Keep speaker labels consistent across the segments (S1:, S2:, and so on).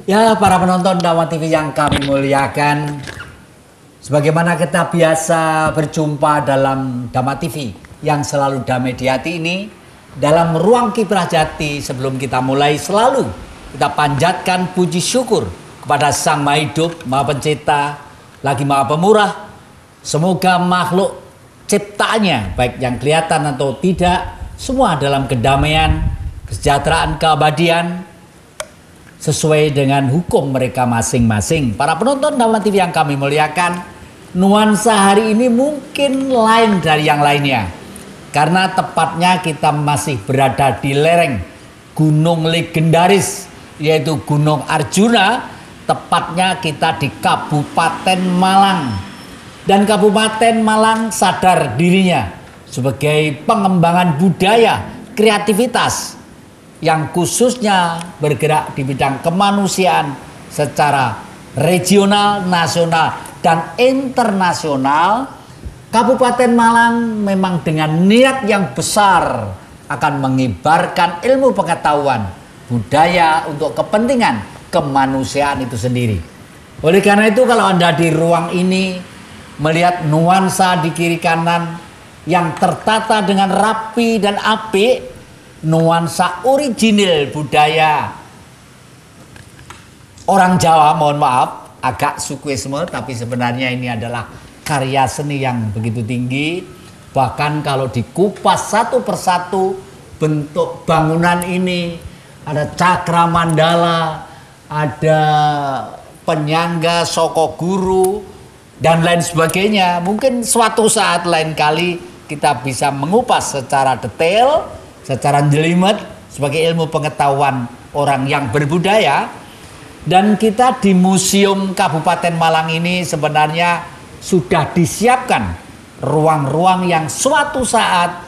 S1: Ya, para penonton Dhamma TV yang kami muliakan, sebagaimana kita biasa berjumpa dalam Dhamma TV yang selalu damai di hati ini, dalam ruang kiprah jati sebelum kita mulai selalu kita panjatkan puji syukur kepada Sang Maha Hidup, Maha Pencipta, lagi Maha Pemurah. Semoga makhluk ciptaannya, baik yang kelihatan atau tidak, semua dalam kedamaian, kesejahteraan, keabadian, sesuai dengan hukum mereka masing-masing. Para penonton Dhamma TV yang kami muliakan, nuansa hari ini mungkin lain dari yang lainnya. Karena tepatnya kita masih berada di lereng gunung legendaris, yaitu Gunung Arjuna. Tepatnya kita di Kabupaten Malang. Dan Kabupaten Malang sadar dirinya sebagai pengembangan budaya, kreativitas, yang khususnya bergerak di bidang kemanusiaan secara regional, nasional, dan internasional. Kabupaten Malang memang dengan niat yang besar akan mengibarkan ilmu pengetahuan budaya untuk kepentingan kemanusiaan itu sendiri. Oleh karena itu, kalau Anda di ruang ini melihat nuansa di kiri kanan yang tertata dengan rapi dan apik, nuansa original budaya orang Jawa, mohon maaf agak sukuisme, tapi sebenarnya ini adalah karya seni yang begitu tinggi. Bahkan kalau dikupas satu persatu bentuk bangunan ini, ada cakra mandala, ada penyangga soko guru, dan lain sebagainya. Mungkin suatu saat lain kali kita bisa mengupas secara detail, secara jelimet sebagai ilmu pengetahuan orang yang berbudaya. Dan kita di Museum Kabupaten Malang ini sebenarnya sudah disiapkan ruang-ruang yang suatu saat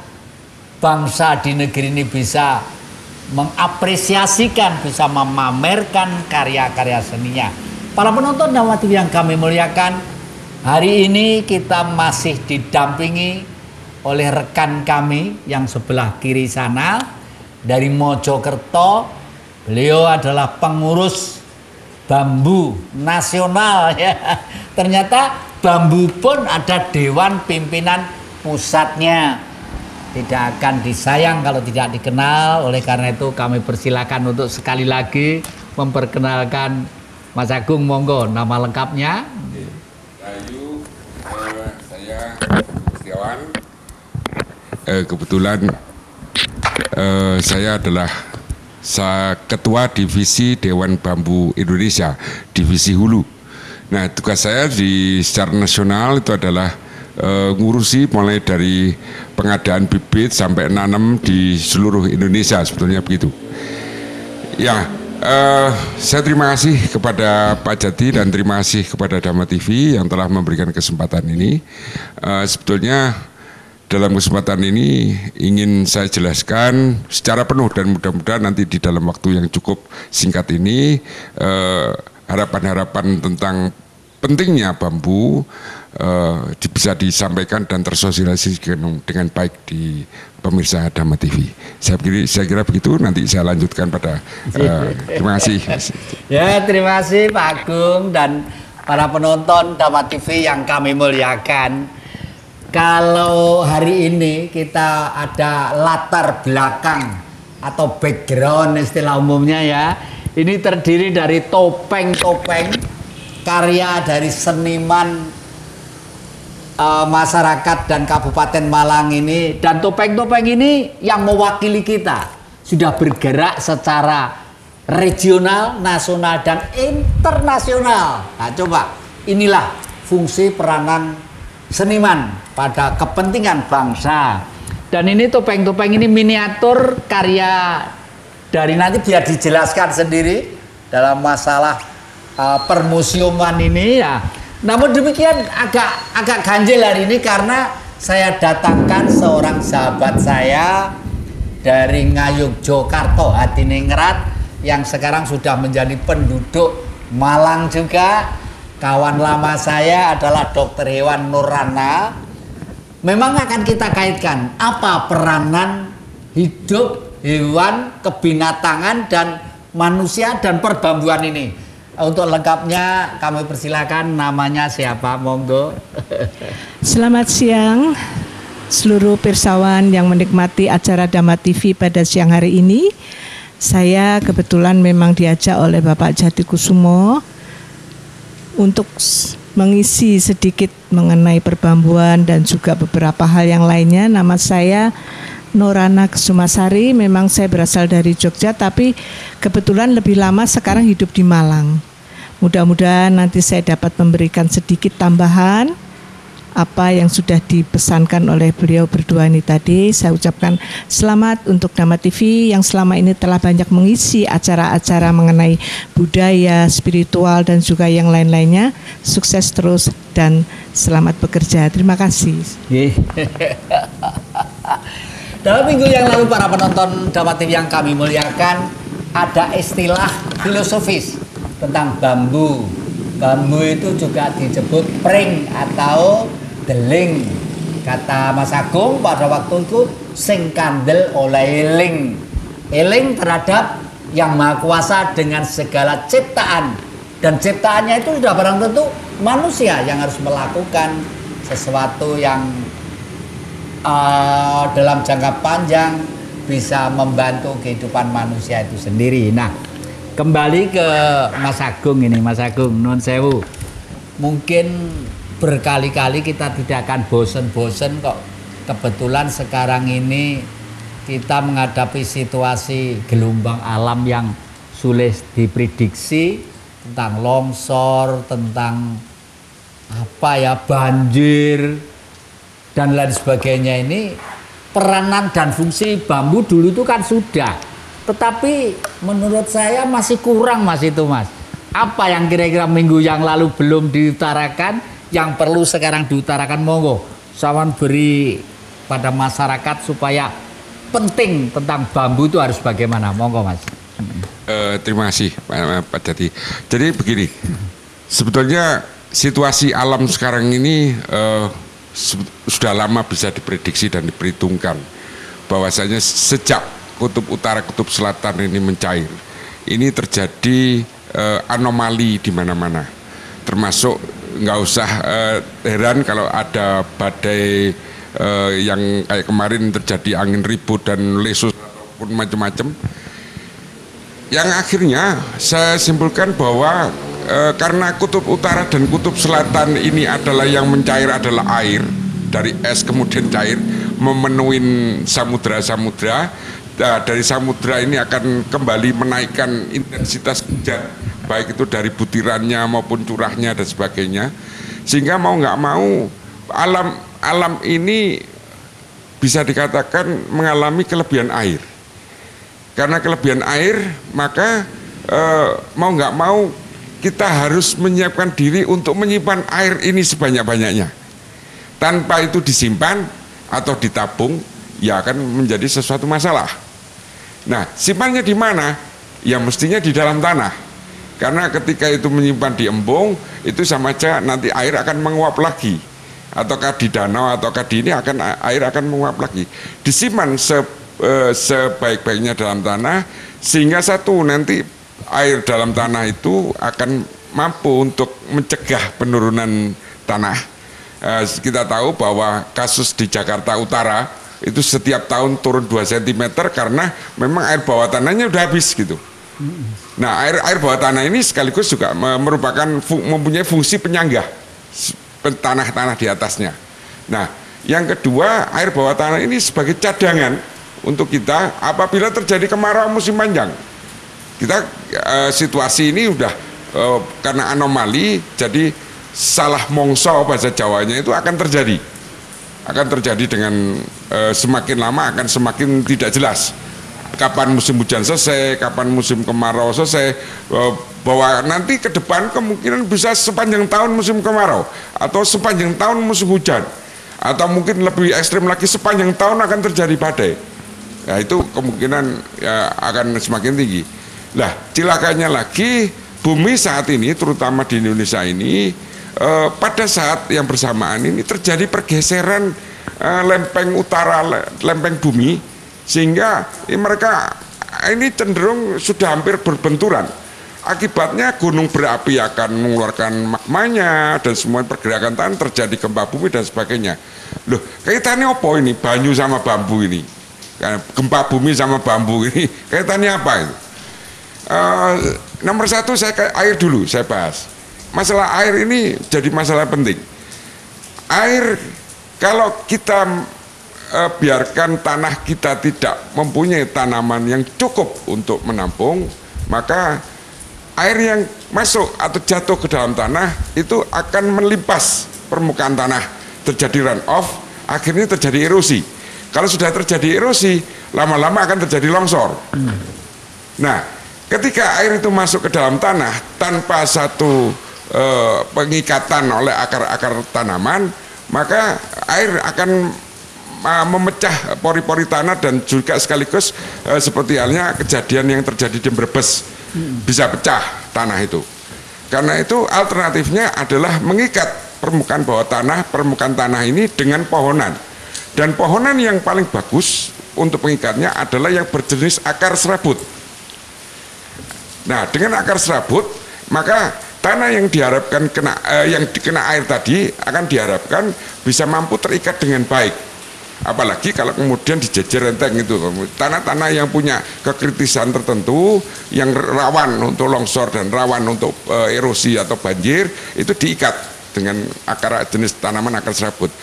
S1: bangsa di negeri ini bisa mengapresiasikan, bisa memamerkan karya-karya seninya. Para penonton Dhamma TV yang kami muliakan, hari ini kita masih didampingi oleh rekan kami yang sebelah kiri sana dari Mojokerto. Beliau adalah pengurus bambu nasional ya. Ternyata bambu pun ada dewan pimpinan pusatnya. Tidak akan disayang kalau tidak dikenal. Oleh karena itu kami persilakan untuk sekali lagi memperkenalkan Mas Agung, monggo nama lengkapnya.
S2: Rayu, saya Setiawan. Kebetulan saya adalah ketua divisi Dewan Bambu Indonesia, divisi Hulu. Nah, tugas saya secara nasional itu adalah ngurusi mulai dari pengadaan bibit sampai nanam di seluruh Indonesia, sebetulnya begitu. Ya, saya terima kasih kepada Pak Jati dan terima kasih kepada Dhamma TV yang telah memberikan kesempatan ini. Sebetulnya dalam kesempatan ini ingin saya jelaskan secara penuh dan mudah-mudahan nanti di dalam waktu yang cukup singkat ini harapan-harapan tentang pentingnya bambu bisa disampaikan dan tersosialisasikan dengan baik di pemirsa Dhamma TV. Saya kira begitu, nanti saya lanjutkan pada terima kasih.
S1: Ya, terima kasih Pak Agung dan para penonton Dhamma TV yang kami muliakan. Kalau hari ini kita ada latar belakang atau background istilah umumnya ya. Ini terdiri dari topeng-topeng karya dari seniman masyarakat dan Kabupaten Malang ini. Dan topeng-topeng ini yang mewakili kita sudah bergerak secara regional, nasional, dan internasional. Nah, coba inilah fungsi peranan seniman pada kepentingan bangsa. Dan ini topeng-topeng ini miniatur karya dari, nanti biar dijelaskan sendiri dalam masalah permuseuman ini ya. Namun demikian agak ganjil hari ini karena saya datangkan seorang sahabat saya dari Ngayogyakarta, Hadiningrat, yang sekarang sudah menjadi penduduk Malang juga. Kawan lama saya adalah Dr. Hewan Nurana. Memang akan kita kaitkan apa peranan hidup, hewan, kebinatangan, dan manusia dan perbambuan ini. Untuk lengkapnya kami persilakan, namanya siapa, monggo.
S3: Selamat siang seluruh pirsawan yang menikmati acara Dhamma TV pada siang hari ini. Saya kebetulan memang diajak oleh Bapak Jatikusumo untuk mengisi sedikit mengenai perbambuan dan juga beberapa hal yang lainnya. Nama saya Norana Kesumasari, memang saya berasal dari Jogja, tapi kebetulan lebih lama sekarang hidup di Malang. Mudah-mudahan nanti saya dapat memberikan sedikit tambahan apa yang sudah dipesankan oleh beliau berdua ini tadi. Saya ucapkan selamat untuk Dhamma TV yang selama ini telah banyak mengisi acara-acara mengenai budaya, spiritual, dan juga yang lain-lainnya. Sukses terus dan selamat bekerja. Terima kasih.
S1: Dalam minggu yang lalu para penonton Dhamma TV yang kami muliakan, ada istilah filosofis tentang bambu. Bambu itu juga disebut pring atau deling. Kata Mas Agung pada waktu itu sing kandel oleh eling. Eling terhadap yang maha kuasa dengan segala ciptaan. Dan ciptaannya itu sudah barang tentu manusia yang harus melakukan sesuatu yang dalam jangka panjang bisa membantu kehidupan manusia itu sendiri. Nah, kembali ke Mas Agung ini, Mas Agung, nun sewu. Mungkin berkali-kali kita tidak akan bosen-bosen kok. Kebetulan sekarang ini kita menghadapi situasi gelombang alam yang sulit diprediksi, tentang longsor, tentang banjir dan lain sebagainya. Ini peranan dan fungsi bambu dulu itu kan sudah, tetapi menurut saya masih kurang, Mas, itu, Mas. Apa yang kira-kira minggu yang lalu belum diutarakan yang perlu sekarang diutarakan? Monggo sawan beri pada masyarakat supaya penting tentang bambu itu harus bagaimana. Monggo, Mas.
S2: Terima kasih Pak Jati. Jadi begini, sebetulnya situasi alam sekarang ini sudah lama bisa diprediksi dan diperhitungkan bahwasanya sejak kutub utara, kutub selatan ini mencair, ini terjadi anomali di mana-mana. Termasuk nggak usah heran kalau ada badai yang kayak kemarin terjadi angin ribut dan lesus ataupun macam-macam. Yang akhirnya saya simpulkan bahwa karena kutub utara dan kutub selatan ini adalah yang mencair adalah air, dari es kemudian cair memenuhi samudra-samudra. Nah, dari samudra ini akan kembali menaikkan intensitas hujan, baik itu dari butirannya maupun curahnya dan sebagainya, sehingga mau nggak mau alam ini bisa dikatakan mengalami kelebihan air. Karena kelebihan air, maka mau nggak mau kita harus menyiapkan diri untuk menyimpan air ini sebanyak-banyaknya. Tanpa itu disimpan atau ditabung, ya akan menjadi sesuatu masalah. Nah, simpannya di mana? Ya mestinya di dalam tanah. Karena ketika itu menyimpan di embung, itu sama aja nanti air akan menguap lagi. Ataukah di danau, ataukah di ini air akan menguap lagi. Disimpan sebaik-baiknya dalam tanah, sehingga nanti air dalam tanah itu akan mampu untuk mencegah penurunan tanah. Kita tahu bahwa kasus di Jakarta Utara itu setiap tahun turun 2 cm karena memang air bawah tanahnya udah habis gitu. Nah, air bawah tanah ini sekaligus juga mempunyai fungsi penyangga tanah-tanah di atasnya. Nah, yang kedua, air bawah tanah ini sebagai cadangan untuk kita apabila terjadi kemarau musim panjang. Kita situasi ini udah karena anomali, jadi salah mongso bahasa Jawanya itu akan terjadi dengan semakin lama akan semakin tidak jelas kapan musim hujan selesai, kapan musim kemarau selesai, bahwa nanti ke depan kemungkinan bisa sepanjang tahun musim kemarau atau sepanjang tahun musim hujan, atau mungkin lebih ekstrim lagi sepanjang tahun akan terjadi badai. Nah, itu kemungkinan ya, akan semakin tinggi. Lah, cilakanya lagi bumi saat ini, terutama di Indonesia ini, pada saat yang bersamaan ini terjadi pergeseran lempeng utara, lempeng bumi, sehingga mereka ini cenderung sudah hampir berbenturan. Akibatnya gunung berapi akan mengeluarkan magmanya dan semua pergerakan tanah, terjadi gempa bumi dan sebagainya. Loh, kaitannya apa ini banyu sama bambu ini? Gempa bumi sama bambu ini kaitannya apa itu? Nomor satu air dulu saya bahas. Masalah air ini jadi masalah penting. Air kalau kita biarkan tanah kita tidak mempunyai tanaman yang cukup untuk menampung, maka air yang masuk atau jatuh ke dalam tanah itu akan melimpas permukaan tanah, terjadi runoff, akhirnya terjadi erosi. Kalau sudah terjadi erosi, lama-lama akan terjadi longsor. Nah, ketika air itu masuk ke dalam tanah tanpa satu pengikatan oleh akar-akar tanaman, maka air akan memecah pori-pori tanah dan juga sekaligus seperti halnya kejadian yang terjadi di Brebes. Bisa pecah tanah itu. Karena itu alternatifnya adalah mengikat permukaan bawah tanah, permukaan tanah ini dengan pohonan. Dan pohonan yang paling bagus untuk pengikatnya adalah yang berjenis akar serabut. Nah, dengan akar serabut, maka tanah yang diharapkan yang dikena air tadi akan diharapkan bisa mampu terikat dengan baik. Apalagi kalau kemudian dijejer renteng itu tanah-tanah yang punya kekritisan tertentu, yang rawan untuk longsor dan rawan untuk erosi atau banjir, itu diikat dengan akar jenis tanaman akar serabut.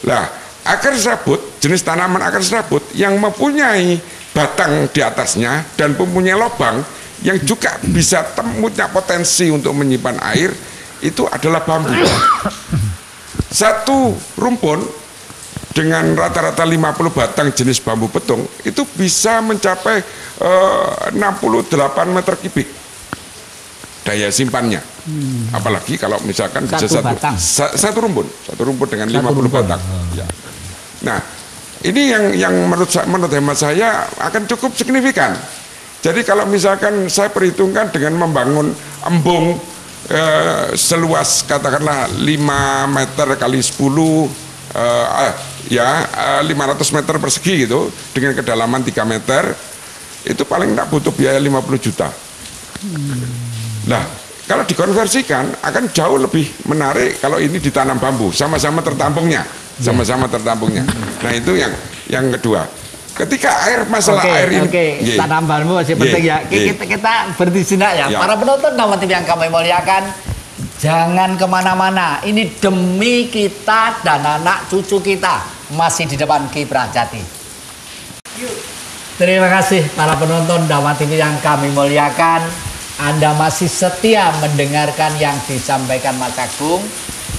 S2: Lah, akar serabut, jenis tanaman akar serabut yang mempunyai batang di atasnya dan mempunyai lubang yang juga bisa punya potensi untuk menyimpan air, itu adalah bambu. Satu rumpun dengan rata-rata 50 batang jenis bambu petung itu bisa mencapai 68 meter kubik daya simpannya. Apalagi kalau misalkan bisa satu rumpun dengan 50 batang. Ya. Nah, ini yang menurut hemat saya akan cukup signifikan. Jadi kalau misalkan saya perhitungkan dengan membangun embung seluas katakanlah 5 meter kali 10 500 meter persegi gitu dengan kedalaman 3 meter, itu paling tidak butuh biaya 50 juta. Nah, kalau dikonversikan akan jauh lebih menarik kalau ini ditanam bambu, sama-sama tertampungnya. Nah, itu yang kedua. Ketika air ini
S1: tanam bambu masih penting ya. Kita berhenti sini ya. Para penonton Dhamma TV yang kami muliakan, jangan kemana-mana. Ini demi kita dan anak cucu kita masih di depan Kiprah Jati. Terima kasih para penonton Dhamma TV yang kami muliakan. Anda masih setia mendengarkan yang disampaikan Mas Agung.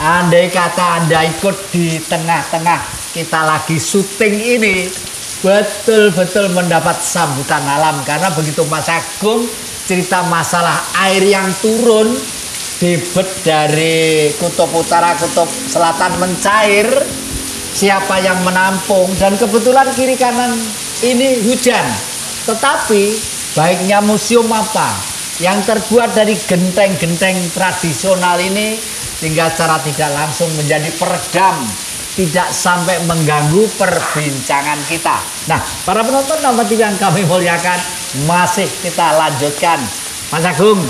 S1: Andai kata Anda ikut di tengah-tengah kita lagi syuting ini, betul-betul mendapat sambutan alam. Karena begitu Mas Agung cerita masalah air yang turun, debit dari kutub utara, kutub selatan mencair, siapa yang menampung, dan kebetulan kiri kanan ini hujan. Tetapi baiknya museum apa yang terbuat dari genteng-genteng tradisional ini, sehingga secara tidak langsung menjadi peredam, tidak sampai mengganggu perbincangan kita. Nah, para penonton Dhamma TV yang kami muliakan, masih kita lanjutkan. Mas Agung,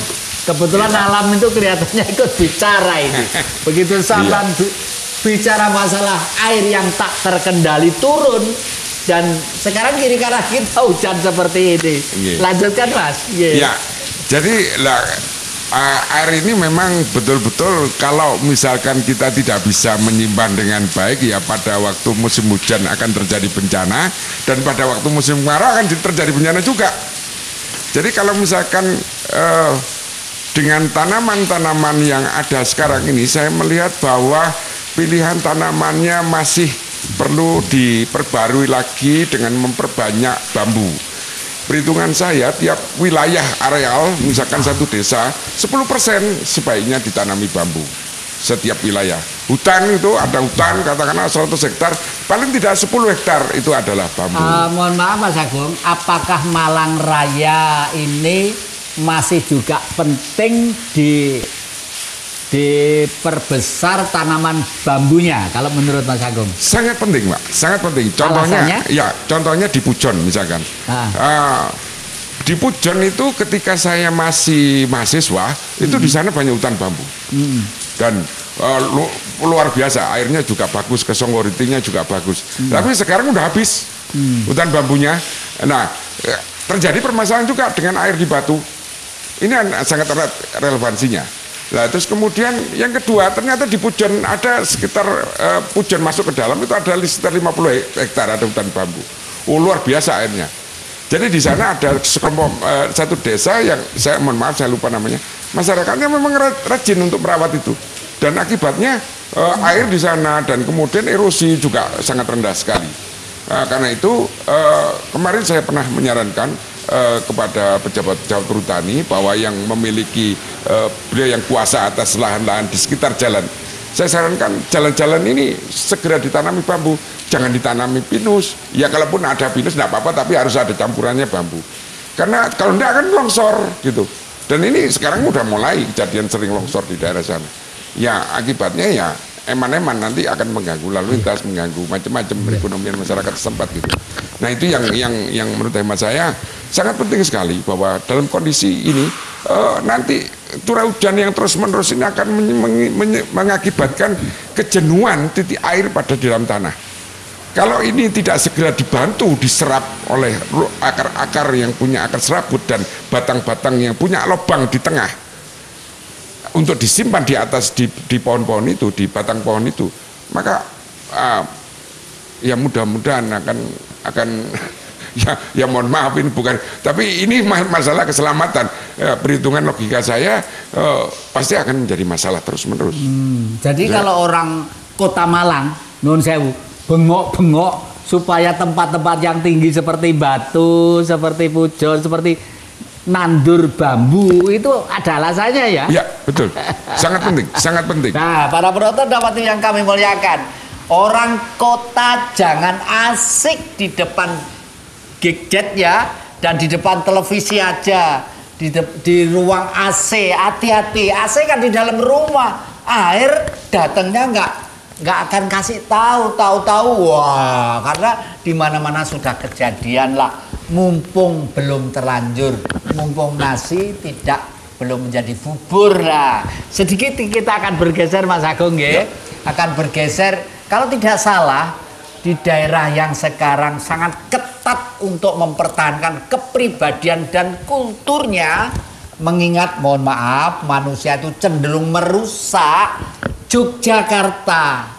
S1: kebetulan alam itu kelihatannya ikut bicara ini. Begitu Salam bicara masalah air yang tak terkendali turun, dan sekarang kiri kanan kita hujan seperti ini. Lanjutkan Mas.
S2: Ya, jadi air ini memang betul-betul kalau misalkan kita tidak bisa menyimpan dengan baik, ya pada waktu musim hujan akan terjadi bencana, dan pada waktu musim kemarau akan terjadi bencana juga. Jadi kalau misalkan dengan tanaman-tanaman yang ada sekarang ini, saya melihat bahwa pilihan tanamannya masih perlu diperbarui lagi dengan memperbanyak bambu. Perhitungan saya, tiap wilayah areal, misalkan satu desa, 10% sebaiknya ditanami bambu. Setiap wilayah. Hutan itu ada hutan, katakanlah 100 hektar, paling tidak 10 hektar itu adalah bambu.
S1: Mohon maaf Mas Agung, apakah Malang Raya ini masih juga penting diperbesar tanaman bambunya kalau menurut Mas Agung?
S2: Sangat penting Pak, sangat penting. Contohnya, alasannya? Ya contohnya di Pujon misalkan. di Pujon itu ketika saya masih mahasiswa itu di sana banyak hutan bambu dan luar biasa, airnya juga bagus, kesonggoritinya juga bagus. Tapi sekarang udah habis hutan bambunya. Nah, terjadi permasalahan juga dengan air di Batu. Ini sangat erat relevansinya. Nah, terus kemudian yang kedua, ternyata di Pujon ada sekitar Pujon masuk ke dalam itu ada sekitar 50 hektar ada hutan bambu. Luar biasa airnya. Jadi di sana ada sekelompok satu desa yang saya mohon maaf saya lupa namanya. Masyarakatnya memang rajin untuk merawat itu. Dan akibatnya air di sana dan kemudian erosi juga sangat rendah sekali. Karena itu kemarin saya pernah menyarankan kepada pejabat-pejabat perhutani bahwa yang memiliki beliau yang kuasa atas lahan-lahan di sekitar jalan, saya sarankan jalan-jalan ini segera ditanami bambu, jangan ditanami pinus. Ya kalaupun ada pinus tidak apa-apa, tapi harus ada campurannya bambu. Karena kalau tidak akan longsor gitu. Dan ini sekarang udah mulai kejadian sering longsor di daerah sana. Ya akibatnya ya eman-eman nanti akan mengganggu lalu lintas, mengganggu macam-macam perekonomian masyarakat setempat gitu. Nah itu yang menurut hemat saya sangat penting sekali bahwa dalam kondisi ini nanti curah hujan yang terus-menerus ini akan mengakibatkan kejenuhan titik air pada di dalam tanah. Kalau ini tidak segera dibantu diserap oleh akar-akar yang punya akar serabut dan batang-batang yang punya lubang di tengah untuk disimpan di atas di pohon-pohon itu, di batang pohon itu, maka ya mudah-mudahan akan ya mohon maaf ini bukan, tapi ini masalah keselamatan. Perhitungan logika saya pasti akan menjadi masalah terus-menerus.
S1: Jadi
S2: ya.
S1: Kalau orang Kota Malang, Nun Sewu, bengok-bengok supaya tempat-tempat yang tinggi seperti Batu, seperti Pujon, seperti nandur bambu itu ada alasannya ya?
S2: Ya betul, sangat penting, sangat penting.
S1: Nah, para penonton dapat yang kami muliakan, orang kota jangan asik di depan gadget ya, dan di depan televisi aja, di ruang AC, hati-hati. AC kan di dalam rumah, air datangnya nggak akan kasih tahu, wah, karena di mana-mana sudah kejadian lah. Mumpung belum terlanjur, mumpung nasi belum menjadi bubur lah. Sedikit kita akan bergeser Mas Agung ya. Akan bergeser kalau tidak salah di daerah yang sekarang sangat ketat untuk mempertahankan kepribadian dan kulturnya, mengingat mohon maaf manusia itu cenderung merusak. Yogyakarta,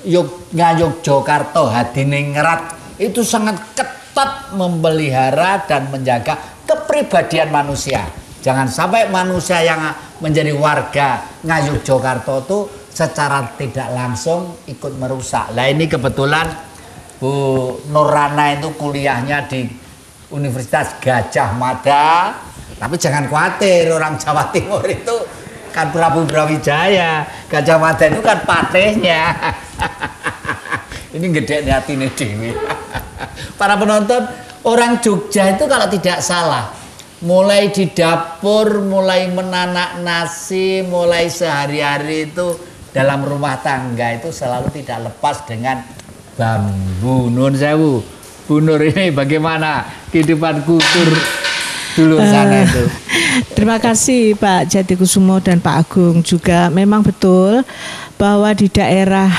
S1: Yogyakarta, Hadiningrat itu sangat ketat memelihara dan menjaga kepribadian manusia. Jangan sampai manusia yang menjadi warga Ngayogyakarta itu secara tidak langsung ikut merusak. Nah ini kebetulan Bu Nurana itu kuliahnya di Universitas Gajah Mada. Tapi jangan khawatir, orang Jawa Timur itu kan Prabu Brawijaya, Gajah Mada itu kan patihnya. Ini gede hati nih Dewi. Para penonton, orang Jogja itu kalau tidak salah, mulai di dapur, mulai menanak nasi, mulai sehari-hari itu dalam rumah tangga itu selalu tidak lepas dengan bambu. Nun sewu, Bu Nur ini bagaimana kehidupan kultur dulu sana itu?
S3: Terima kasih Pak Jatikusumo dan Pak Agung juga. Memang betul bahwa di daerah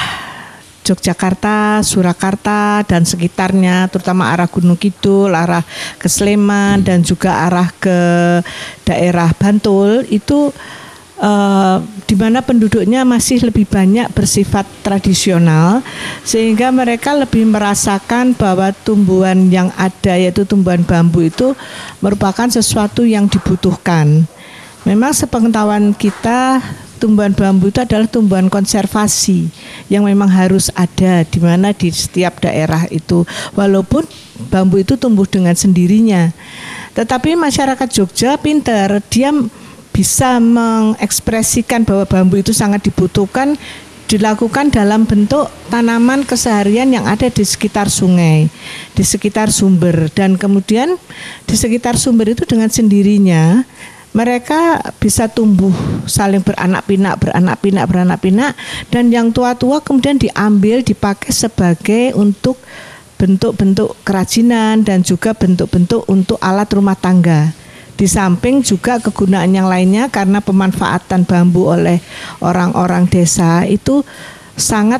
S3: Yogyakarta, Surakarta dan sekitarnya, terutama arah Gunung Kidul, arah ke Sleman dan juga arah ke daerah Bantul itu di mana penduduknya masih lebih banyak bersifat tradisional, sehingga mereka lebih merasakan bahwa tumbuhan yang ada yaitu tumbuhan bambu itu merupakan sesuatu yang dibutuhkan. Memang sepengetahuan kita, tumbuhan bambu itu adalah tumbuhan konservasi yang memang harus ada di mana di setiap daerah itu, walaupun bambu itu tumbuh dengan sendirinya. Tetapi masyarakat Jogja pintar, dia bisa mengekspresikan bahwa bambu itu sangat dibutuhkan, dilakukan dalam bentuk tanaman keseharian yang ada di sekitar sungai, di sekitar sumber, dan kemudian di sekitar sumber itu dengan sendirinya mereka bisa tumbuh saling beranak pinak, dan yang tua-tua kemudian diambil dipakai sebagai untuk bentuk-bentuk kerajinan dan juga bentuk-bentuk untuk alat rumah tangga. Di samping juga kegunaan yang lainnya karena pemanfaatan bambu oleh orang-orang desa itu sangat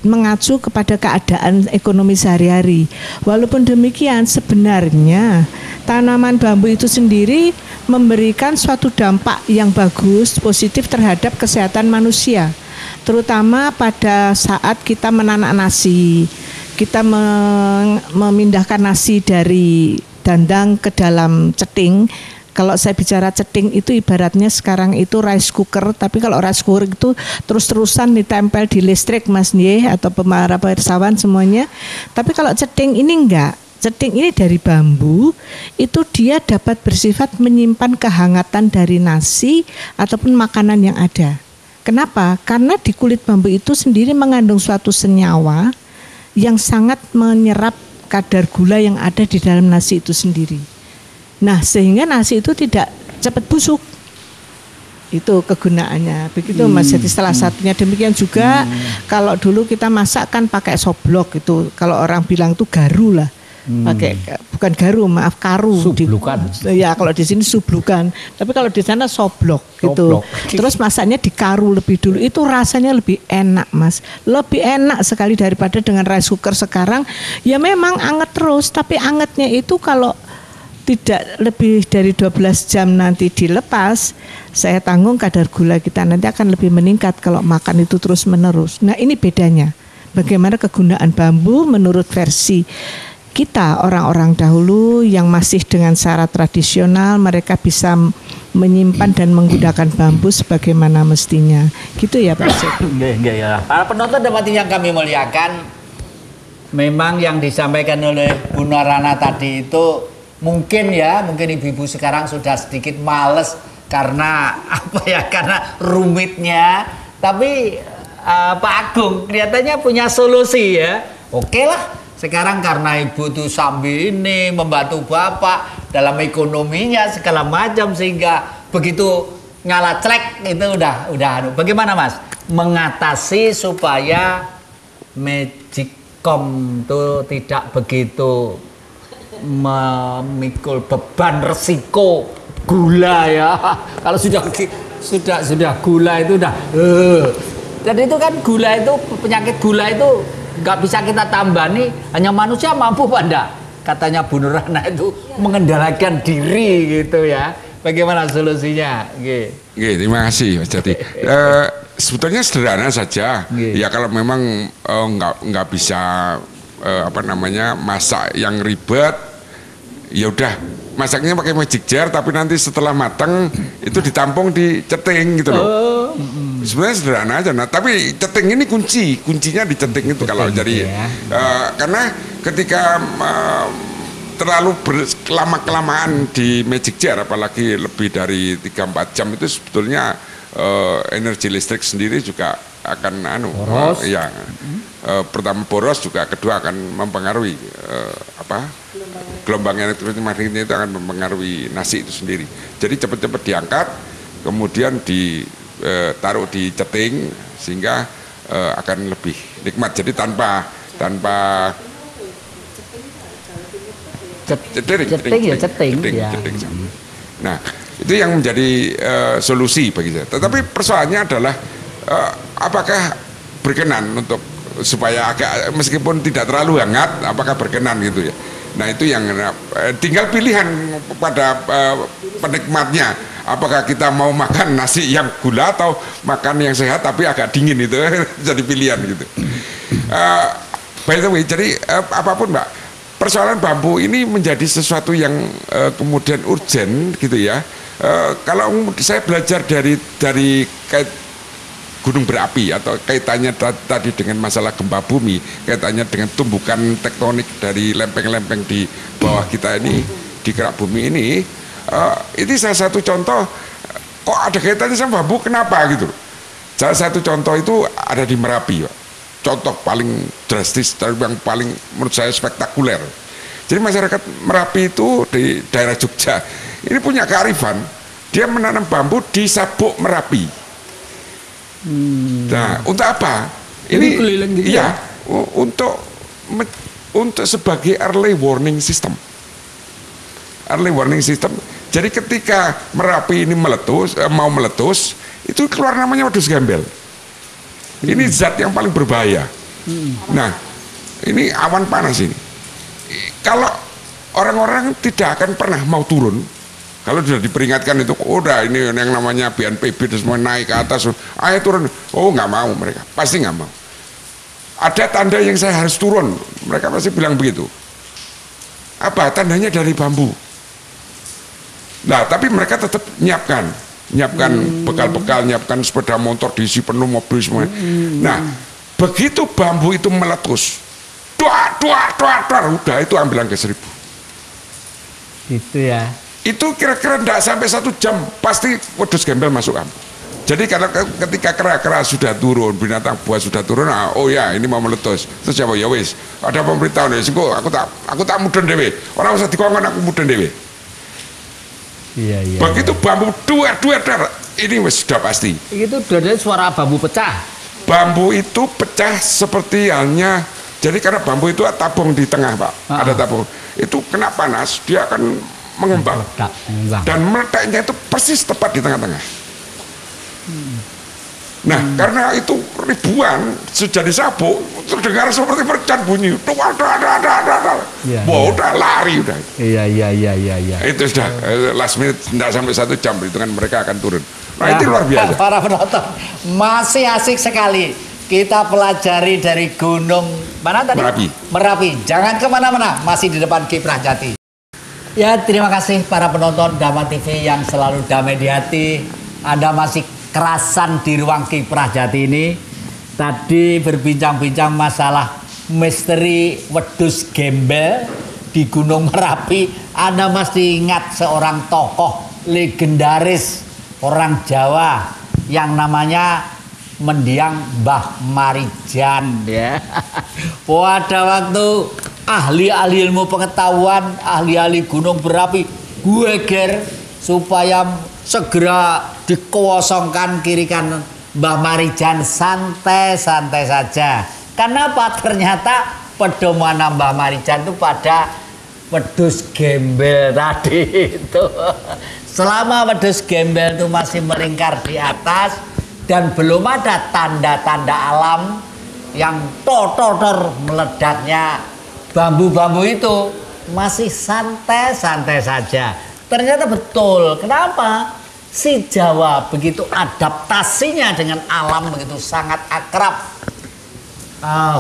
S3: mengacu kepada keadaan ekonomi sehari-hari. Walaupun demikian sebenarnya tanaman bambu itu sendiri memberikan suatu dampak yang bagus, positif terhadap kesehatan manusia. Terutama pada saat kita menanak nasi, kita memindahkan nasi dari dandang ke dalam ceting. Kalau saya bicara ceting itu ibaratnya sekarang itu rice cooker, tapi kalau rice cooker itu terus-terusan ditempel di listrik Mas Nye atau para persawan semuanya. Tapi kalau ceting ini enggak. Ceting ini dari bambu, itu dia dapat bersifat menyimpan kehangatan dari nasi ataupun makanan yang ada. Kenapa? Karena di kulit bambu itu sendiri mengandung suatu senyawa yang sangat menyerap kadar gula yang ada di dalam nasi itu sendiri. Nah, sehingga nasi itu tidak cepat busuk. Itu kegunaannya. Begitu Mas. Jadi salah satunya demikian juga kalau dulu kita masak kan pakai soblok itu. Kalau orang bilang itu garu lah. Pakai bukan garu, maaf karu.
S1: Sublukan.
S3: Ya, kalau di sini sublukan. Tapi kalau di sana soblok gitu. Terus masaknya di karu lebih dulu. Itu rasanya lebih enak, Mas. Lebih enak sekali daripada dengan rice cooker sekarang. Ya memang anget terus, tapi angetnya itu kalau tidak lebih dari 12 jam nanti dilepas, saya tanggung kadar gula kita nanti akan lebih meningkat kalau makan itu terus menerus. Nah, ini bedanya. Bagaimana kegunaan bambu menurut versi kita orang-orang dahulu yang masih dengan cara tradisional, mereka bisa menyimpan dan menggunakan bambu sebagaimana mestinya. Gitu ya Pak Sek.
S1: Ya. Para penonton dapat yang kami muliakan, memang yang disampaikan oleh Bu Narana tadi itu mungkin ibu-ibu sekarang sudah sedikit males karena karena rumitnya. Tapi Pak Agung kelihatannya punya solusi ya. Oke lah. Sekarang karena ibu tuh sambil ini membantu bapak dalam ekonominya segala macam sehingga begitu nyala celek itu udah. Bagaimana Mas mengatasi supaya Magicom itu tidak begitu memikul beban resiko gula ya. Kalau sudah gula itu udah. Dan itu kan gula itu penyakit gula itu nggak bisa kita tambah nih, hanya manusia mampu apa enggak? Katanya Bu Nurana itu mengendalikan diri gitu ya. Bagaimana solusinya?
S2: Terima kasih Mas Jati. Sebetulnya sederhana saja. Ya kalau memang nggak bisa masak yang ribet, ya udah masaknya pakai magic jar, tapi nanti setelah matang itu ditampung di ceting gitu loh. Sebenarnya sederhana aja, tapi ceting ini kuncinya di ceting itu kalau jadi karena ketika terlalu kelamaan di magic jar, apalagi lebih dari 3-4 jam itu sebetulnya energi listrik sendiri juga akan boros. Pertama boros, juga kedua akan mempengaruhi gelombang elektromagnetnya itu akan mempengaruhi nasi itu sendiri. Jadi cepat-cepat diangkat, kemudian ditaruh di ceting sehingga akan lebih nikmat. Jadi tanpa ceting. Nah, itu yang menjadi solusi bagi saya. Tetapi persoalannya adalah apakah berkenan untuk supaya agak meskipun tidak terlalu hangat, apakah berkenan gitu ya. Nah, itu yang tinggal pilihan pada penikmatnya. Apakah kita mau makan nasi yang gula atau makan yang sehat tapi agak dingin itu jadi pilihan gitu. By the way, jadi apapun Mbak, persoalan bambu ini menjadi sesuatu yang kemudian urgent gitu ya. Kalau saya belajar dari gunung berapi atau kaitannya tadi dengan masalah gempa bumi, kaitannya dengan tumbukan tektonik dari lempeng-lempeng di bawah kita ini, di kerak bumi ini salah satu contoh kok ada kaitannya sama bambu, kenapa gitu. Salah satu contoh itu ada di Merapi, Pak. Contoh paling drastis, yang paling menurut saya spektakuler. Jadi masyarakat Merapi itu di daerah Jogja ini punya kearifan, dia menanam bambu di sabuk Merapi. Nah, untuk apa? Ini iya, untuk untuk sebagai early warning system. Early warning system. Jadi ketika Merapi ini mau meletus, itu keluar namanya wedus gembel. Ini zat yang paling berbahaya. Nah, ini awan panas ini. Kalau orang-orang tidak akan pernah mau turun, kalau sudah diperingatkan itu, udah ini yang namanya BNPB terus mau naik ke atas, ayo turun. Oh, nggak mau mereka, pasti nggak mau. Ada tanda yang saya harus turun, mereka pasti bilang begitu. Apa tandanya? Dari bambu. Nah, tapi mereka tetap nyiapkan bekal-bekal, nyiapkan sepeda motor diisi penuh, mobil semua. Nah, begitu bambu itu meletus, udah itu ambil angka 1000.
S1: Gitu ya.
S2: Itu kira-kira tidak sampai 1 jam pasti wedus gembel masuk kampung. Jadi karena ketika kera-kera sudah turun, binatang buas sudah turun, oh ya ini mau meletus. Terus siapa? Ya wis, ada pemberitahuan ya, aku tak mudun dewe. Orang usah dikongkon, aku mudun dewe.
S1: Iya.
S2: Begitu bambu duer, ini wis sudah pasti.
S1: Itu dari suara bambu pecah.
S2: Bambu itu pecah seperti halnya, jadi karena bambu itu tabung di tengah, Pak. Ada tabung. Itu kena panas, dia akan mengembang. Dan meletaknya itu persis tepat di tengah-tengah. Nah, karena itu ribuan sudah disabuk, terdengar seperti mercon bunyi. Udah lari udah.
S1: Iya.
S2: Itu sudah last minute, tidak sampai 1 jam itu kan mereka akan turun. Nah, itu luar biasa.
S1: Para penonton, masih asik sekali kita pelajari dari gunung mana tadi? Merapi. Jangan kemana-mana, masih di depan Kiprah Jati. Ya, terima kasih para penonton Dama TV yang selalu damai di hati. Anda masih kerasan di ruang Kiprah Jati ini. Tadi berbincang-bincang masalah misteri wedus gembel di Gunung Merapi. Anda masih ingat seorang tokoh legendaris orang Jawa yang namanya mendiang Mbah Marijan ya. Pada waktu ahli-ahli ilmu pengetahuan, ahli-ahli gunung berapi geger supaya segera dikosongkan kiri kanan Mbah Marijan, santai-santai saja. Kenapa? Ternyata pedoman Mbah Marijan itu pada wedus gembel tadi itu. Selama wedus gembel itu masih melingkar di atas dan belum ada tanda-tanda alam yang tor meledaknya bambu-bambu itu, masih santai-santai saja. Ternyata betul. Kenapa? Si Jawa begitu adaptasinya dengan alam begitu sangat akrab.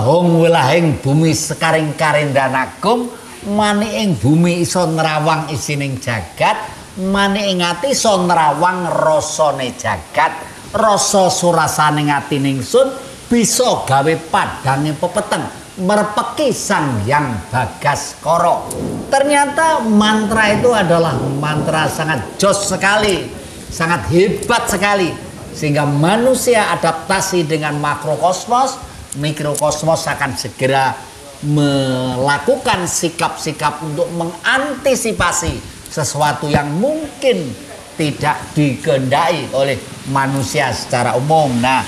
S1: Hong wilahing bumi sekaring-karing dan agung, mani ing bumi iso nerawang isining jagat, mani ing ati iso nerawang rasane jagat, rasa surasane atining sun bisa gawe padange pepeteng merpeki sang yang Bagaskara. Ternyata mantra itu adalah mantra sangat jos sekali, sangat hebat sekali, sehingga manusia adaptasi dengan makrokosmos, mikrokosmos akan segera melakukan sikap-sikap untuk mengantisipasi sesuatu yang mungkin tidak dikehendaki oleh manusia secara umum. Nah,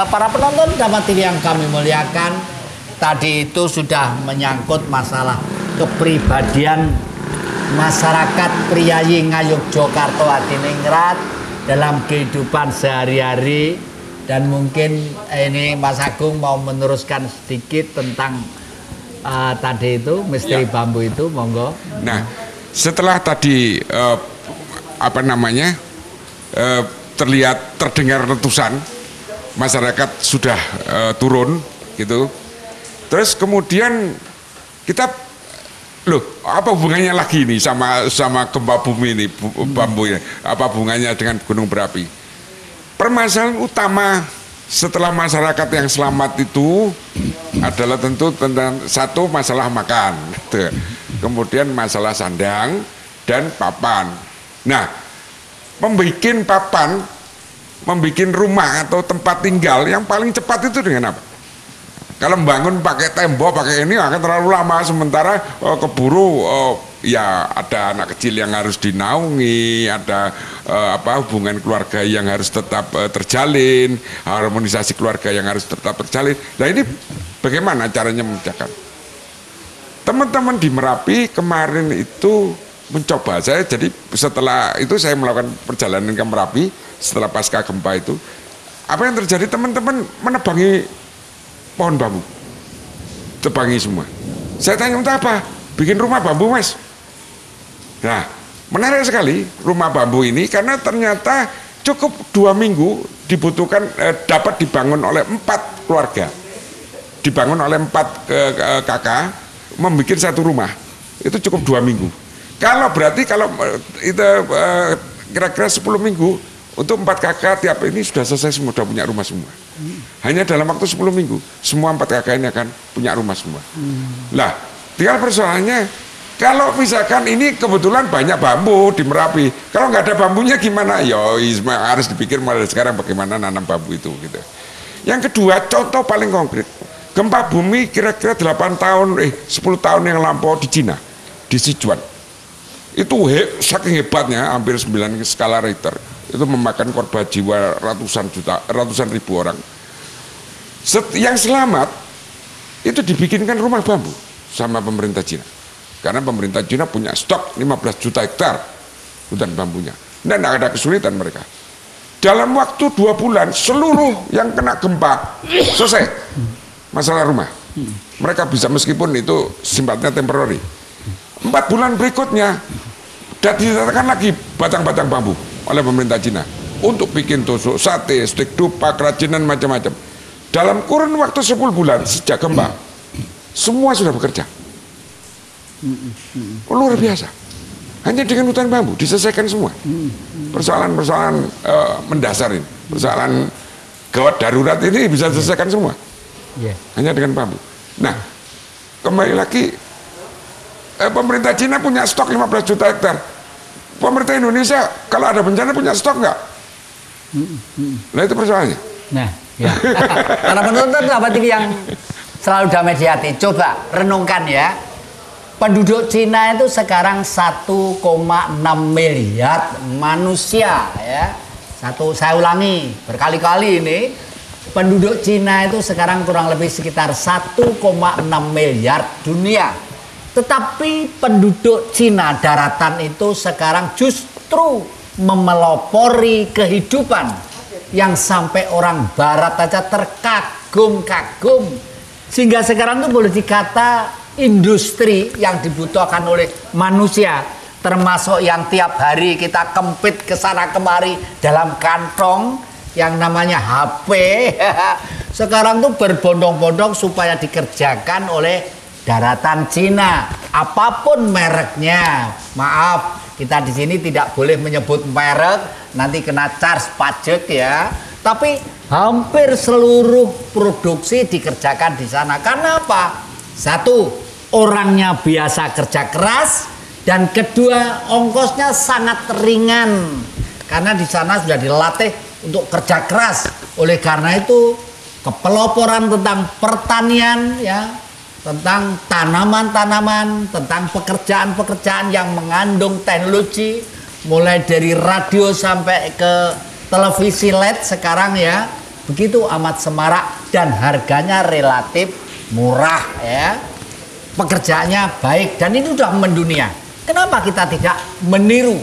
S1: para penonton Dama TV yang kami muliakan, tadi itu sudah menyangkut masalah kepribadian masyarakat Priyayi Ngayogyakarta Adiningrat dalam kehidupan sehari-hari. Dan mungkin ini Mas Agung mau meneruskan sedikit tentang tadi itu misteri bambu itu, monggo.
S2: Nah, setelah tadi terdengar letusan, masyarakat sudah turun gitu. Terus kemudian kita, loh, apa hubungannya lagi ini sama gempa bumi ini, bambu ini? Apa hubungannya dengan gunung berapi? Permasalahan utama setelah masyarakat yang selamat itu adalah tentu tentang satu masalah makan, kemudian masalah sandang dan papan. Nah, membikin papan, membikin rumah atau tempat tinggal yang paling cepat itu dengan apa? Kalau membangun pakai tembok, pakai ini akan terlalu lama. Sementara keburu ya ada anak kecil yang harus dinaungi, ada hubungan keluarga yang harus tetap terjalin, harmonisasi keluarga yang harus tetap terjalin. Nah, ini bagaimana caranya memecahkan? teman-teman di Merapi kemarin itu mencoba, saya jadi setelah itu saya melakukan perjalanan ke Merapi setelah pasca gempa itu, apa yang terjadi, teman-teman menebangi pohon bambu, tebangi semua. Saya tanya, untuk apa? Bikin rumah bambu, Mas. Nah, menarik sekali rumah bambu ini karena ternyata cukup 2 minggu dibutuhkan, dapat dibangun oleh 4 keluarga, dibangun oleh 4 kakak, membuat satu rumah itu cukup 2 minggu. Kalau berarti kalau itu kira-kira 10 minggu untuk 4 kakak tiap ini sudah selesai semua, sudah punya rumah semua. Hanya dalam waktu 10 minggu semua 4 kakak ini akan punya rumah semua. Lah, tinggal persoalannya kalau misalkan ini kebetulan banyak bambu di Merapi, kalau nggak ada bambunya gimana? Yo, harus dipikir mulai sekarang bagaimana nanam bambu itu gitu. Yang kedua, contoh paling konkret, gempa bumi kira-kira 8 tahun, 10 tahun yang lampau di Cina, di Sichuan. Itu saking hebatnya, hampir 9 skala Richter. Itu memakan korban jiwa ratusan ribu orang. Yang selamat itu dibikinkan rumah bambu sama pemerintah Cina. Karena pemerintah Cina punya stok 15 juta hektar hutan bambunya. Dan tidak ada kesulitan mereka. Dalam waktu 2 bulan seluruh yang kena gempa selesai masalah rumah. Mereka bisa, meskipun itu sifatnya temporary. 4 bulan berikutnya dan didatangkan lagi batang-batang bambu oleh pemerintah Cina untuk bikin tusuk, sate, stik dupa, kerajinan macam-macam. Dalam kurun waktu 10 bulan sejak gempa, semua sudah bekerja. Luar biasa. Hanya dengan hutan bambu diselesaikan semua. Persoalan-persoalan mendasar ini, persoalan gawat darurat ini bisa diselesaikan semua. Hanya dengan bambu. Nah, kembali lagi, pemerintah Cina punya stok 15 juta hektar. Pemerintah Indonesia kalau ada bencana punya stok nggak? Nah, itu persoalannya. Nah,
S1: ya. Para penonton Damat TV yang selalu damai di hati, coba renungkan ya. Penduduk Cina itu sekarang 1,6 miliar manusia ya. Saya ulangi berkali-kali ini. Penduduk Cina itu sekarang kurang lebih sekitar 1,6 miliar dunia. Tetapi penduduk Cina daratan itu sekarang justru memelopori kehidupan yang sampai orang barat aja terkagum-kagum. Sehingga sekarang itu boleh dikata industri yang dibutuhkan oleh manusia, termasuk yang tiap hari kita kempit ke sana kemari dalam kantong yang namanya HP. Sekarang tuh berbondong-bondong supaya dikerjakan oleh daratan Cina, apapun mereknya. Maaf, kita di sini tidak boleh menyebut merek, nanti kena charge pajak ya. Tapi hampir seluruh produksi dikerjakan di sana. Karena apa? Satu, orangnya biasa kerja keras, dan kedua, ongkosnya sangat ringan karena di sana sudah dilatih untuk kerja keras. Oleh karena itu, kepeloporan tentang pertanian ya, tentang tanaman-tanaman, tentang pekerjaan-pekerjaan yang mengandung teknologi, mulai dari radio sampai ke televisi LED sekarang ya, begitu amat semarak dan harganya relatif murah ya. Pekerjaannya baik dan ini sudah mendunia. Kenapa kita tidak meniru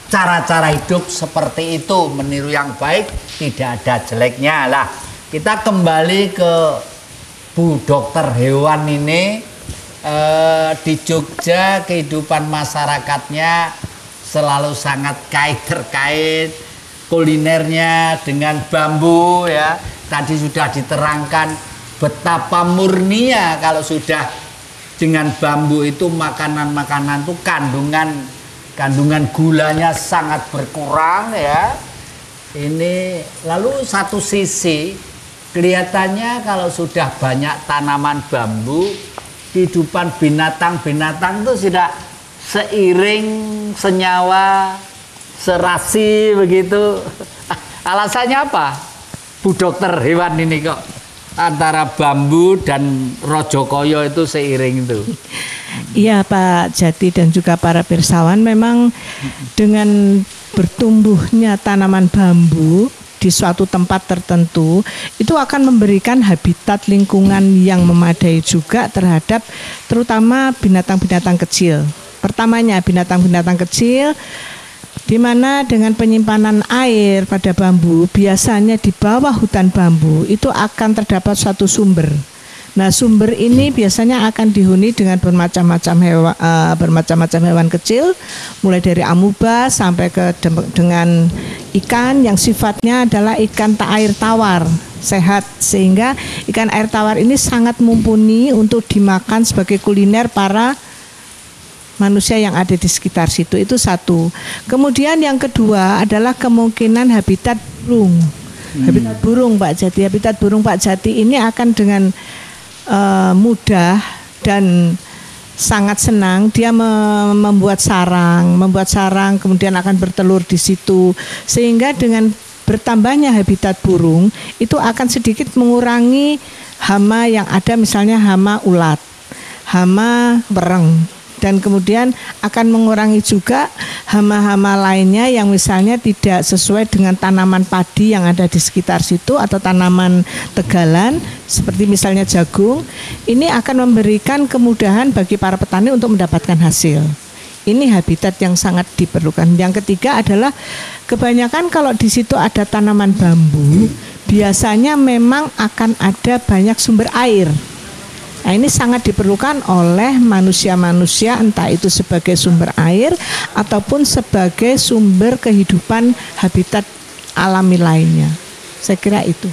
S1: cara-cara hidup seperti itu? Meniru yang baik tidak ada jeleknya lah. Kita kembali ke Bu Dokter Hewan ini. Di Jogja kehidupan masyarakatnya selalu sangat terkait kulinernya dengan bambu ya. Tadi sudah diterangkan betapa murninya kalau sudah dengan bambu itu makanan-makanan itu kandungan gulanya sangat berkurang ya. Ini lalu satu sisi kelihatannya kalau sudah banyak tanaman bambu, kehidupan binatang-binatang itu sudah seiring, senyawa, serasi begitu. Alasannya apa? Bu Dokter Hewan ini kok antara bambu dan Rojokoyo itu seiring itu.
S3: Iya Pak Jati dan juga para pirsawan, memang dengan bertumbuhnya tanaman bambu di suatu tempat tertentu itu akan memberikan habitat lingkungan yang memadai juga terhadap terutama binatang-binatang kecil. Pertamanya binatang-binatang kecil, di mana dengan penyimpanan air pada bambu, biasanya di bawah hutan bambu itu akan terdapat suatu sumber. Nah, sumber ini biasanya akan dihuni dengan bermacam-macam hewan kecil, mulai dari amuba sampai dengan ikan yang sifatnya adalah ikan air tawar, sehat, sehingga ikan air tawar ini sangat mumpuni untuk dimakan sebagai kuliner para manusia yang ada di sekitar situ. Itu satu. Kemudian yang kedua adalah kemungkinan habitat burung. Habitat burung Pak Jati. Habitat burung Pak Jati ini akan dengan mudah dan sangat senang dia membuat sarang kemudian akan bertelur di situ, sehingga dengan bertambahnya habitat burung itu akan sedikit mengurangi hama yang ada, misalnya hama ulat, hama wereng, dan kemudian akan mengurangi juga hama-hama lainnya yang misalnya tidak sesuai dengan tanaman padi yang ada di sekitar situ atau tanaman tegalan seperti misalnya jagung. Ini akan memberikan kemudahan bagi para petani untuk mendapatkan hasil. Ini habitat yang sangat diperlukan. Yang ketiga adalah kebanyakan kalau di situ ada tanaman bambu, biasanya memang akan ada banyak sumber air. Nah, ini sangat diperlukan oleh manusia-manusia, entah itu sebagai sumber air ataupun sebagai sumber kehidupan habitat alami lainnya. Saya kira itu.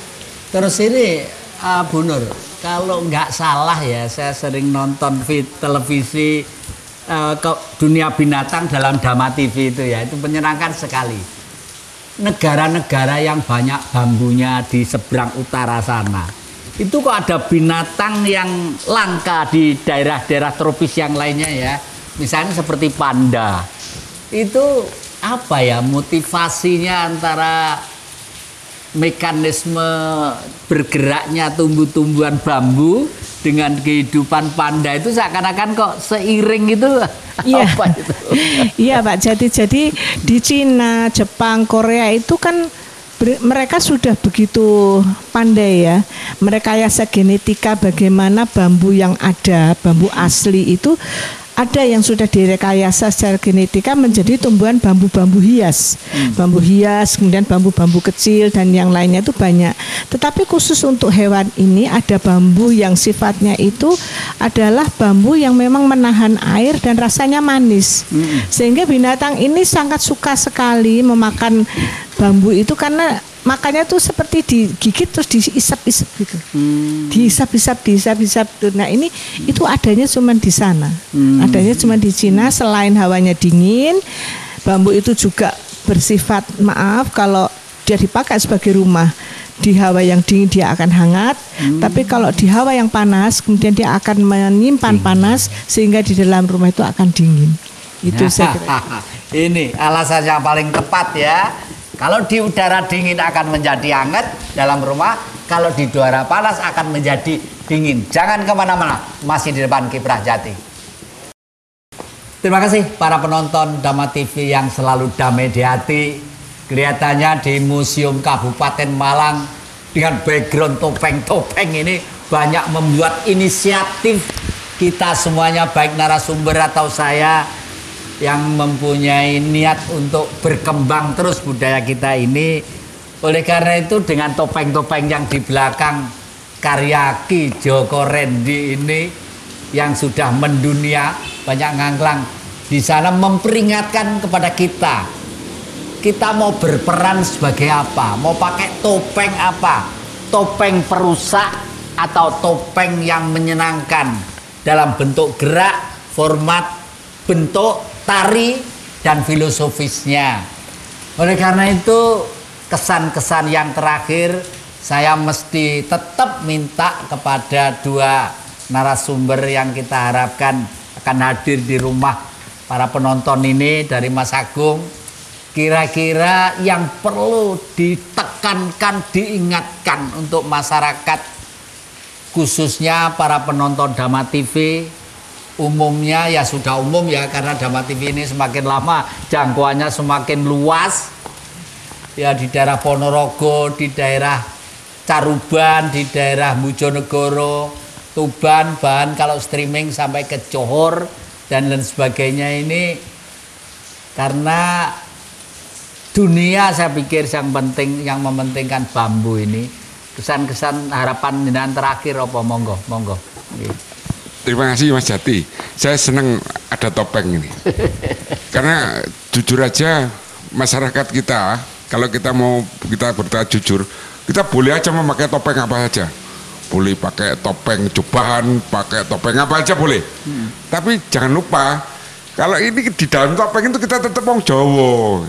S1: Terus ini Bu Nur, kalau nggak salah ya, saya sering nonton televisi ke dunia binatang dalam Dhamma TV itu ya, itu menyenangkan sekali. Negara-negara yang banyak bambunya di seberang utara sana, itu kok ada binatang yang langka di daerah-daerah tropis yang lainnya ya. Misalnya seperti panda. Itu apa ya motivasinya antara mekanisme bergeraknya tumbuh-tumbuhan bambu dengan kehidupan panda itu seakan-akan kok seiring itu.
S3: Iya.
S1: Apa itu?
S3: Iya Pak Jati. Jadi di Cina, Jepang, Korea itu kan mereka sudah begitu pandai ya, merekayasa genetika bagaimana bambu yang ada, bambu asli itu ada yang sudah direkayasa secara genetika menjadi tumbuhan bambu-bambu hias. Bambu hias, kemudian bambu-bambu kecil dan yang lainnya itu banyak. Tetapi khusus untuk hewan ini ada bambu yang sifatnya itu adalah bambu yang memang menahan air dan rasanya manis. Sehingga binatang ini sangat suka sekali memakan bambu itu karena makanya tuh seperti digigit terus diisap-isap gitu. Diisap-isap. Nah, ini itu adanya cuma di sana. Adanya cuma di Cina. Selain hawanya dingin, bambu itu juga bersifat, maaf, kalau dia dipakai sebagai rumah, di hawa yang dingin dia akan hangat, tapi kalau di hawa yang panas kemudian dia akan menyimpan panas sehingga di dalam rumah itu akan dingin. Itu saya kira.
S1: Ini alasan yang paling tepat ya. Kalau di udara dingin akan menjadi hangat dalam rumah, kalau di udara panas akan menjadi dingin. Jangan kemana-mana, masih di depan Kiprah Jati. Terima kasih para penonton Dhamma TV yang selalu damai di hati. Kelihatannya di Museum Kabupaten Malang dengan background topeng-topeng ini banyak membuat inisiatif kita semuanya, baik narasumber atau saya, yang mempunyai niat untuk berkembang terus budaya kita ini. Oleh karena itu dengan topeng-topeng yang di belakang karya Ki Joko Rendi ini yang sudah mendunia, banyak ngangklang di sana memperingatkan kepada kita mau berperan sebagai apa, mau pakai topeng apa, topeng perusak atau topeng yang menyenangkan dalam bentuk gerak, format, bentuk, tari dan filosofisnya. Oleh karena itu kesan-kesan yang terakhir saya mesti tetap minta kepada dua narasumber yang kita harapkan akan hadir di rumah para penonton ini dari Mas Agung. Kira-kira yang perlu ditekankan, diingatkan untuk masyarakat, khususnya para penonton Dhamma TV. Umumnya ya sudah umum ya, karena Dhamma TV ini semakin lama jangkauannya semakin luas. ya di daerah Ponorogo, di daerah Caruban, di daerah Bojonegoro, Tuban, bahkan kalau streaming sampai ke Johor dan lain sebagainya ini, karena dunia saya pikir yang mementingkan bambu ini. Kesan-kesan harapan jenengan terakhir apa, monggo.
S2: Terima kasih Mas Jati. Saya senang ada topeng ini. Karena jujur aja masyarakat kita, kalau kita bertanya jujur, kita boleh aja memakai topeng apa saja. Boleh pakai topeng Jobahan, pakai topeng apa aja boleh. Tapi jangan lupa, kalau ini di dalam topeng itu kita tetap wong Jawa.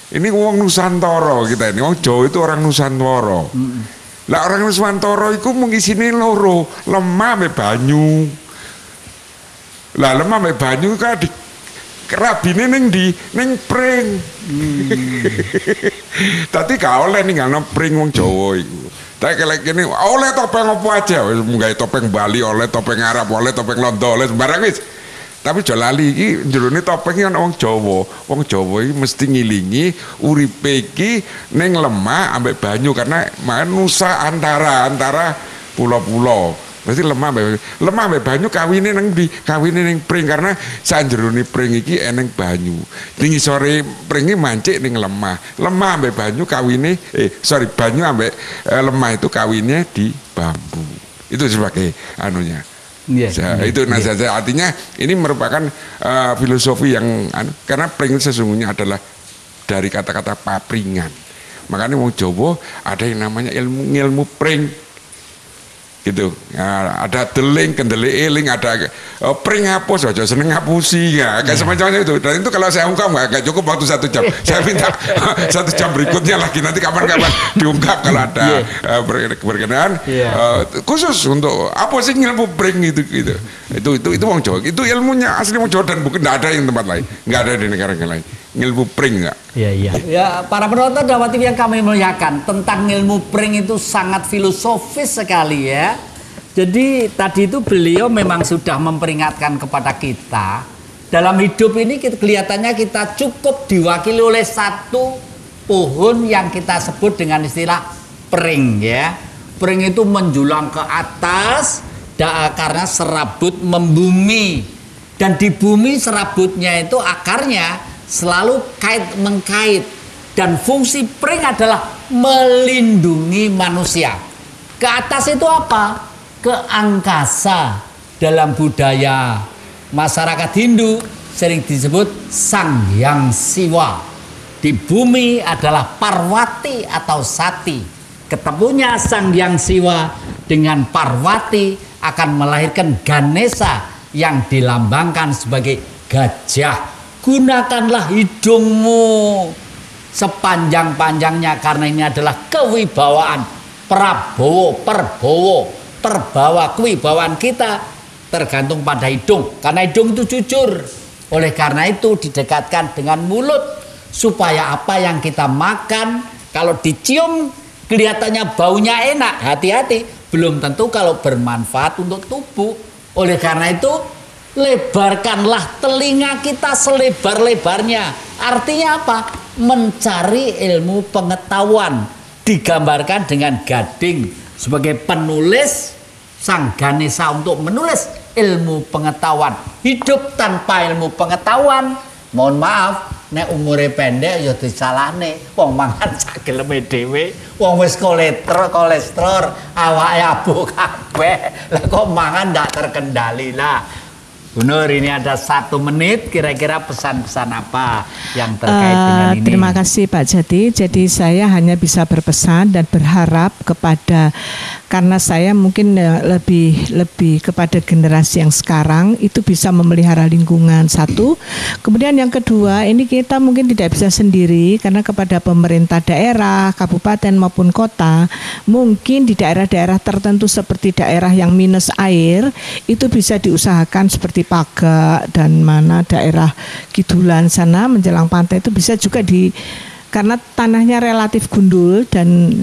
S2: Ini wong Nusantara kita ini, wong Jawa itu orang Nusantara. Lah orang Nusantara itu mengisini loro, lemah me banyu. Lah lemah me banyu kan di kerabine ning pring. Tadi gak oleh ninggalno pring wong Jawa iku. Tapi kalau gini, oleh topeng apa aja, mungkin topeng Bali, oleh topeng Arab, oleh topeng Londo, oleh sembarang wis. Tapi jolali iki jerone topeng kan wong Jawa. Wong Jawa iki mesti ngilingi uripe iki ning lemah ambek banyu karena manusa antara pulau-pulau. Berarti lemah ambek banyu kawine ning pring karena sanjerone pring iki eneng banyu. Ning sore pringe mancik ning lemah. Lemah ambek banyu kawine banyu ambek lemah itu kawinnya di bambu. Itu sebagai anunya. Itu artinya ini merupakan filosofi yang karena pring itu sesungguhnya adalah dari kata-kata papringan. Makanya wong Jawa ada yang namanya ilmu pring gitu. Ada deling, kendele eling, ada pring hapus, aja seneng ngapusi ya, kayak semacamnya itu. Dan itu kalau saya ungkap nggak cukup waktu 1 jam. Saya minta 1 jam berikutnya lagi, nanti kapan-kapan diungkap kalau ada berkenaan khusus untuk apa sih ilmu pring itu. Itu wong Jawa. Itu ilmunya asli wong Jawa dan bukan nggak ada yang tempat lain, nggak ada di negara lain. Ilmu pring nggak?
S1: Iya. Ya, para penonton Dawa TV yang kami muliakan, tentang ilmu pring itu sangat filosofis sekali ya. Jadi tadi itu beliau memang sudah memperingatkan kepada kita dalam hidup ini kelihatannya kita cukup diwakili oleh satu pohon yang kita sebut dengan istilah pring ya. Pring itu menjulang ke atas karena serabut membumi, dan di bumi serabutnya itu akarnya selalu mengkait, dan fungsi pring adalah melindungi manusia. Ke atas itu apa? Ke angkasa. Dalam budaya masyarakat Hindu sering disebut Sang Hyang Siwa. Di bumi adalah Parwati atau Sati. Ketemunya Sang Hyang Siwa dengan Parwati akan melahirkan Ganesha yang dilambangkan sebagai gajah. Gunakanlah hidungmu sepanjang-panjangnya karena ini adalah kewibawaan Prabowo, terbawa kewibawaan kita tergantung pada hidung, karena hidung itu jujur. Oleh karena itu didekatkan dengan mulut supaya apa yang kita makan kalau dicium kelihatannya baunya enak, hati-hati, belum tentu kalau bermanfaat untuk tubuh. Oleh karena itu lebarkanlah telinga kita selebar-lebarnya. Artinya apa? Mencari ilmu pengetahuan. Digambarkan dengan gading sebagai penulis, Sang Ganesha untuk menulis ilmu pengetahuan. Hidup tanpa ilmu pengetahuan, mohon maaf, nek umure pendek ya disalahne. Wong mangan sak geleme dhewe, wong wis kolesterol, awake abuh kabeh. Lah kok mangan ndak terkendali lah. Bu Nur, ini ada 1 menit, kira-kira pesan-pesan apa yang terkait dengan ini?
S3: Terima kasih Pak Jati. Jadi saya hanya bisa berpesan dan berharap kepada, karena saya mungkin lebih kepada generasi yang sekarang itu bisa memelihara lingkungan, satu. Kemudian yang kedua, ini kita mungkin tidak bisa sendiri karena kepada pemerintah daerah, kabupaten maupun kota, mungkin di daerah-daerah tertentu seperti daerah yang minus air itu bisa diusahakan seperti Paga dan mana daerah Kidulan sana menjelang pantai itu bisa juga karena tanahnya relatif gundul dan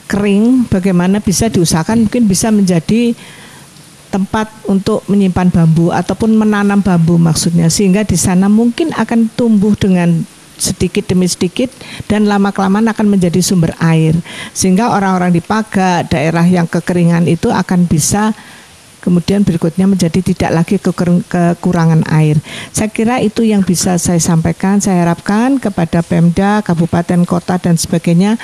S3: kering, bagaimana bisa diusahakan mungkin bisa menjadi tempat untuk menyimpan bambu ataupun menanam bambu maksudnya, sehingga di sana mungkin akan tumbuh dengan sedikit demi sedikit dan lama-kelamaan akan menjadi sumber air. Sehingga orang-orang di Paga, daerah yang kekeringan itu akan bisa kemudian berikutnya menjadi tidak lagi kekurangan air. Saya kira itu yang bisa saya sampaikan. Saya harapkan kepada Pemda, kabupaten, kota dan sebagainya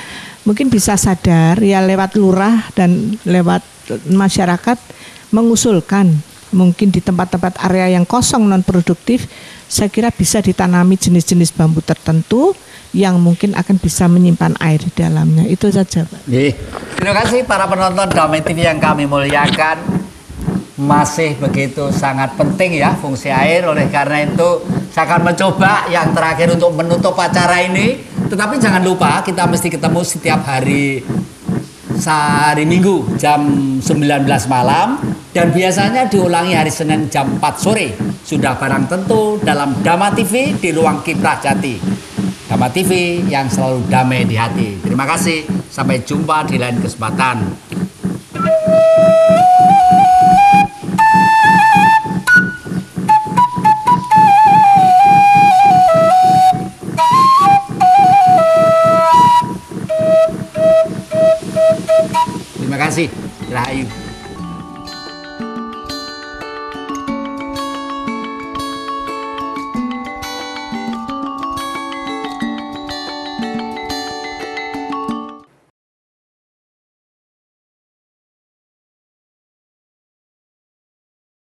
S3: mungkin bisa sadar ya lewat lurah dan lewat masyarakat mengusulkan mungkin di tempat-tempat area yang kosong non produktif, saya kira bisa ditanami jenis-jenis bambu tertentu yang mungkin akan bisa menyimpan air di dalamnya. Itu saja, Pak.
S1: Terima kasih para penonton Damai TV yang kami muliakan. Masih begitu sangat penting ya fungsi air. Oleh karena itu saya akan mencoba yang terakhir untuk menutup acara ini. Tetapi jangan lupa kita mesti ketemu setiap hari Minggu jam 19 malam. Dan biasanya diulangi hari Senin jam 4 sore. Sudah barang tentu dalam Dama TV di Ruang Kiprah Jati. Dama TV yang selalu damai di hati. Terima kasih. Sampai jumpa di lain kesempatan.